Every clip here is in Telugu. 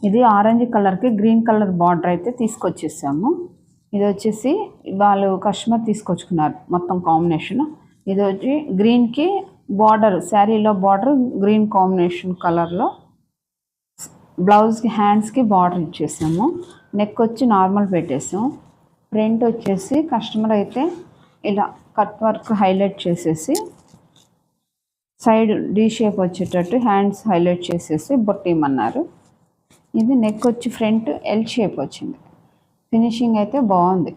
ఇది ఆరెంజ్ కలర్కి గ్రీన్ కలర్ బార్డర్ అయితే తీసుకొచ్చేసాము. ఇది వచ్చేసి వాళ్ళు కస్టమర్ తీసుకొచ్చుకున్నారు మొత్తం కాంబినేషన్. ఇది వచ్చి గ్రీన్కి బార్డర్, శారీలో బార్డర్ గ్రీన్ కాంబినేషన్ కలర్లో, బ్లౌజ్కి హ్యాండ్స్కి బార్డర్ ఇచ్చేసాము. నెక్ వచ్చి నార్మల్ పెట్టేసాము. ప్రింట్ వచ్చేసి కస్టమర్ అయితే ఇలా కట్ వర్క్ హైలైట్ చేసేసి సైడ్ డీ షేప్ వచ్చేటట్టు హ్యాండ్స్ హైలైట్ చేసేసి బొట్టిమన్నారు. ఇది నెక్ వచ్చి ఫ్రంట్ ఎల్ షేప్ వచ్చింది. ఫినిషింగ్ అయితే బాగుంది,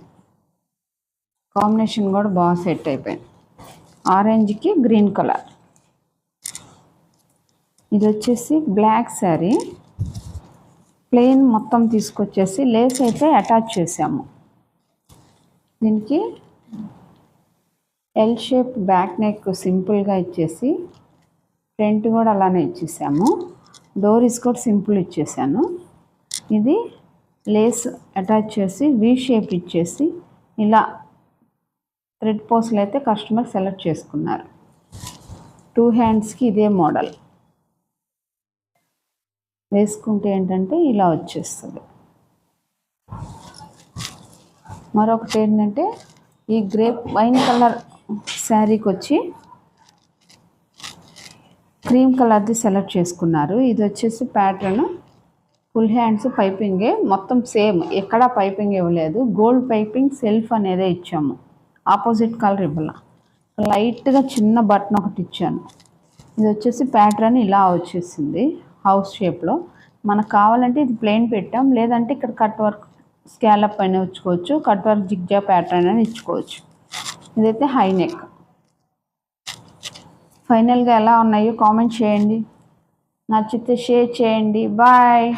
కాంబినేషన్ కూడా బాగా సెట్ అయిపోయింది. ఆరెంజ్కి గ్రీన్ కలర్. ఇది వచ్చేసి బ్లాక్ శారీ, ప్లెయిన్ మొత్తం తీసుకొచ్చేసి లేస్ అయితే అటాచ్ చేసాము. దీనికి ఎల్ షేప్ బ్యాక్ నెక్ సింపుల్గా ఇచ్చేసి ఫ్రంట్ కూడా అలానే ఇచ్చేసాము. డోరీస్ కూడా సింపుల్ ఇచ్చేసాను. ఇది లేస్ అటాచ్ చేసి వీ షేప్ ఇచ్చేసి ఇలా థ్రెడ్ పోస్ట్లు అయితే కస్టమర్ సెలెక్ట్ చేసుకున్నారు. 2 హ్యాండ్స్కి ఇదే మోడల్ వేసుకుంటే ఏంటంటే ఇలా వచ్చేస్తుంది. మరొకటి ఏంటంటే ఈ గ్రేప్ వైన్ కలర్ శారీకి వచ్చి క్రీమ్ కలర్ది సెలెక్ట్ చేసుకున్నారు. ఇది వచ్చేసి ప్యాటర్న్ ఫుల్ హ్యాండ్స్ పైపింగే, మొత్తం సేమ్, ఎక్కడా పైపింగ్ ఇవ్వలేదు. గోల్డ్ పైపింగ్ సెల్ఫ్ అనేదే ఇచ్చాము. ఆపోజిట్ కలర్ ఇవ్వాల, లైట్గా చిన్న బటన్ ఒకటి ఇచ్చాను. ఇది వచ్చేసి ప్యాటర్న్ ఇలా వచ్చేసింది హౌస్ షేప్లో. మనకు కావాలంటే ఇది ప్లెయిన్ పెట్టాం, లేదంటే ఇక్కడ కట్ వర్క్ స్కాలప్ పైన ఇచ్చుకోవచ్చు, కట్ వర్క్ జిగ్జా ప్యాటర్న్ అని ఇచ్చుకోవచ్చు. ఇదైతే హై నెక్. ఫైనల్గా ఎలా ఉన్నాయో కామెంట్ చేయండి, నచ్చితే షేర్ చేయండి. బాయ్.